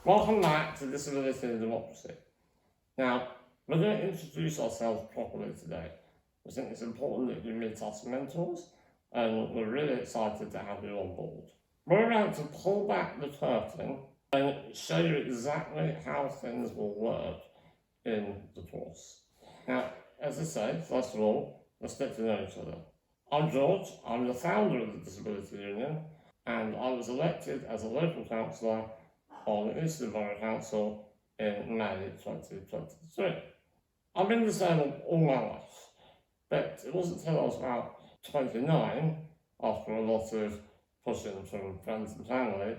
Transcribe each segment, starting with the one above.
Welcome back to Disability and Democracy. Now, we're going to introduce ourselves properly today. We think it's important that you meet us mentors, and we're really excited to have you on board. We're about to pull back the curtain and show you exactly how things will work in the course. Now, as I say, first of all, let's get to know each other. I'm George, I'm the founder of the Disability Union, and I was elected as a local councillor on Eastern Borough Council in May 2023. I've been disabled all my life, but it wasn't until I was about 29, after a lot of pushing from friends and family,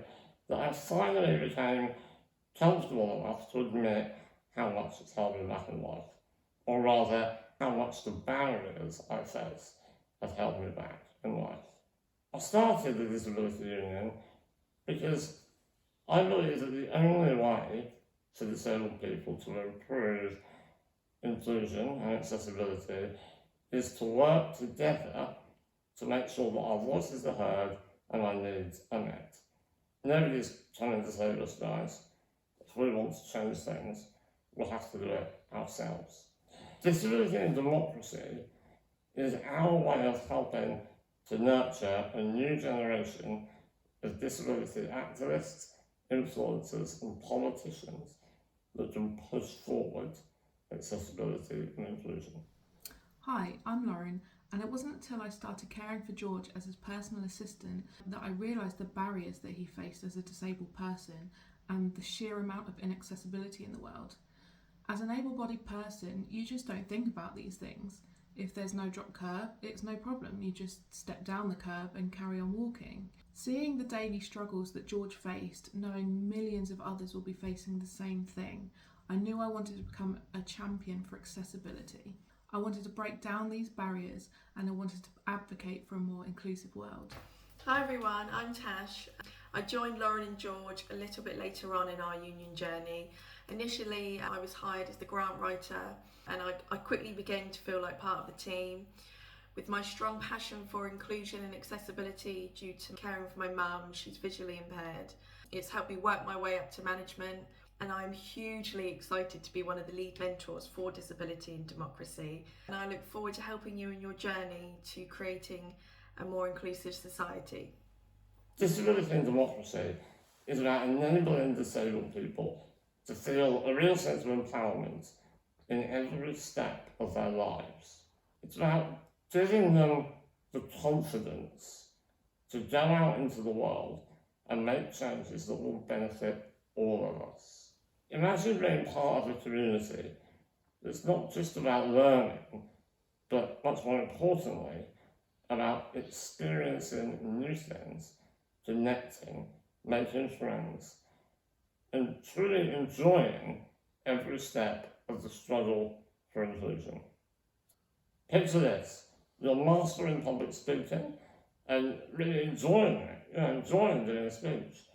that I finally became comfortable enough to admit how much it's held me back in life, or rather, how much the barriers I face have held me back in life. I started the Disability Union because I believe that the only way for disabled people to improve inclusion and accessibility is to work together to make sure that our voices are heard and our needs are met. Nobody's trying to disable us, guys. If we want to change things, we'll have to do it ourselves. Disability and democracy is our way of helping to nurture a new generation of disability activists, influencers and politicians that can push forward accessibility and inclusion. Hi, I'm Lauren, and it wasn't until I started caring for George as his personal assistant that I realised the barriers that he faced as a disabled person and the sheer amount of inaccessibility in the world. As an able-bodied person, you just don't think about these things. If there's no drop curb, it's no problem. You just step down the curb and carry on walking. Seeing the daily struggles that George faced, knowing millions of others will be facing the same thing, I knew I wanted to become a champion for accessibility. I wanted to break down these barriers and I wanted to advocate for a more inclusive world. Hi everyone, I'm Tash. I joined Lauren and George a little bit later on in our union journey. Initially, I was hired as the grant writer and I quickly began to feel like part of the team. With my strong passion for inclusion and accessibility due to caring for my mum, she's visually impaired, it's helped me work my way up to management, and I'm hugely excited to be one of the lead mentors for Disability and Democracy. And I look forward to helping you in your journey to creating a more inclusive society. Disability and democracy is about enabling disabled people to feel a real sense of empowerment in every step of their lives. It's about giving them the confidence to go out into the world and make changes that will benefit all of us. Imagine being part of a community that's not just about learning, but much more importantly, about experiencing new things, connecting, making friends, and truly enjoying every step of the struggle for inclusion. Picture this, you're mastering public speaking and really enjoying it, enjoying doing a speech.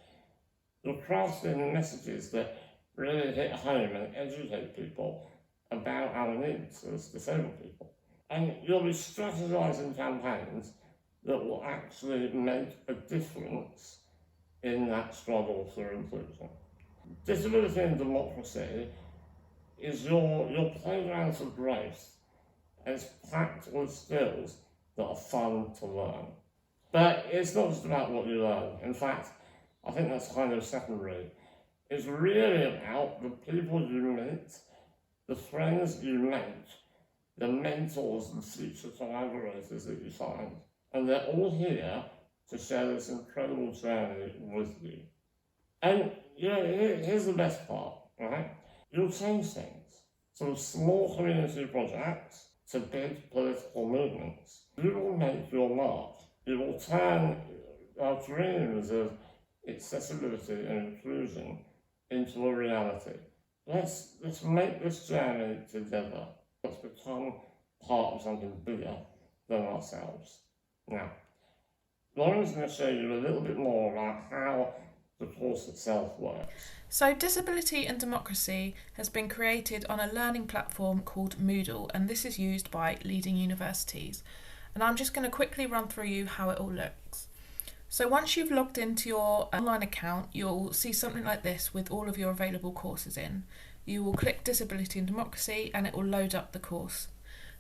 You're crafting messages that really hit home and educate people about our needs as disabled people. And you'll be strategizing campaigns that will actually make a difference in that struggle for inclusion. Disability and democracy is your playground for growth. It's practical skills that are fun to learn. But it's not just about what you learn. In fact, I think that's kind of secondary. It's really about the people you meet, the friends you make, the mentors and future collaborators that you find. And they're all here to share this incredible journey with you. And here's the best part, right? You'll change things. From small community projects to big political movements. You will make your mark. You will turn our dreams of accessibility and inclusion into a reality. Let's make this journey together. Let's become part of something bigger than ourselves. Now, Lauren's going to show you a little bit more about how the course itself works. So Disability and Democracy has been created on a learning platform called Moodle, and this is used by leading universities. And I'm just going to quickly run through you how it all looks. So once you've logged into your online account, you'll see something like this with all of your available courses in. You will click Disability and Democracy and it will load up the course.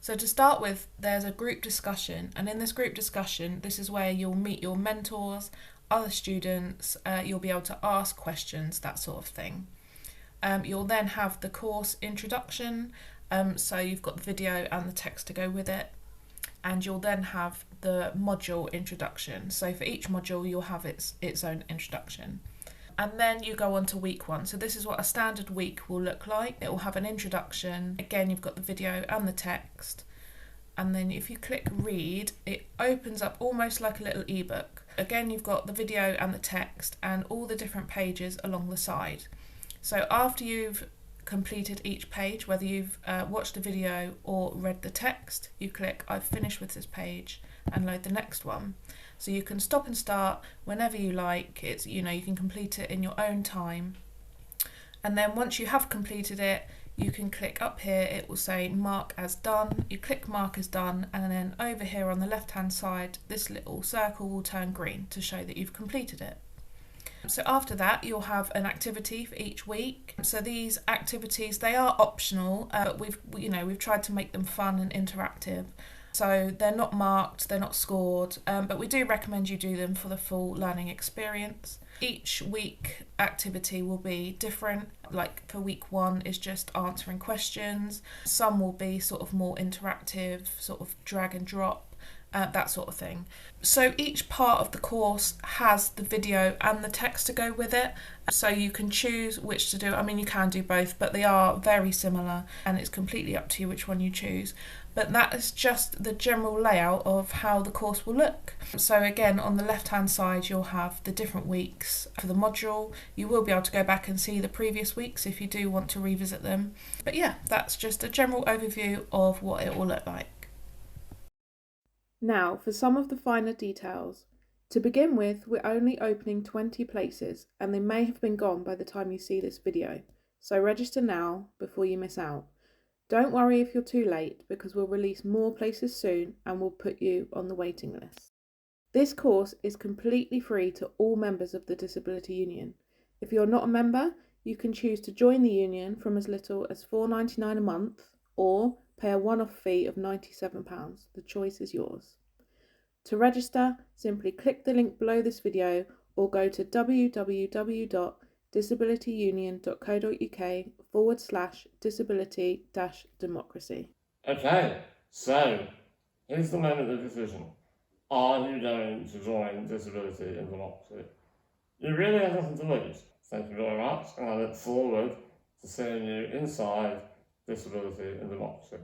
So to start with, there's a group discussion, and in this group discussion, this is where you'll meet your mentors, other students, you'll be able to ask questions, that sort of thing. You'll then have the course introduction, so you've got the video and the text to go with it, and you'll then have the module introduction. So for each module, you'll have its own introduction. And then you go on to week 1. So this is what a standard week will look like. It will have an introduction. Again, you've got the video and the text. And then if you click read, it opens up almost like a little ebook. Again, you've got the video and the text and all the different pages along the side. So after you've completed each page, whether you've watched the video or read the text, you click I've finished with this page and load the next one. So you can stop and start whenever you like. It's, you can complete it in your own time. And then once you have completed it, you can click up here, it will say mark as done. You click mark as done, and then over here on the left hand side, this little circle will turn green to show that you've completed it. So after that, you'll have an activity for each week. So these activities, they are optional, but we've tried to make them fun and interactive. So they're not marked, they're not scored, but we do recommend you do them for the full learning experience. Each week activity will be different. Like for week 1 is just answering questions. Some will be sort of more interactive, sort of drag and drop. That sort of thing. So each part of the course has the video and the text to go with it, so you can choose which to do. I mean, you can do both, but they are very similar and it's completely up to you which one you choose. But that is just the general layout of how the course will look. So again, on the left hand side you'll have the different weeks for the module. You will be able to go back and see the previous weeks if you do want to revisit them. But yeah, that's just a general overview of what it will look like. Now for some of the finer details. To begin with, we're only opening 20 places and they may have been gone by the time you see this video, so register now before you miss out. Don't worry if you're too late, because we'll release more places soon and we'll put you on the waiting list. This course is completely free to all members of the Disability Union. If you're not a member, you can choose to join the union from as little as £4.99 a month or pay a one-off fee of £97. The choice is yours. To register, simply click the link below this video or go to www.disabilityunion.co.uk/disability-democracy. Okay, so here's the moment of decision. Are you going to join Disability and Democracy? You really have nothing to lose. Thank you very much, and I look forward to seeing you inside Disability and Democracy.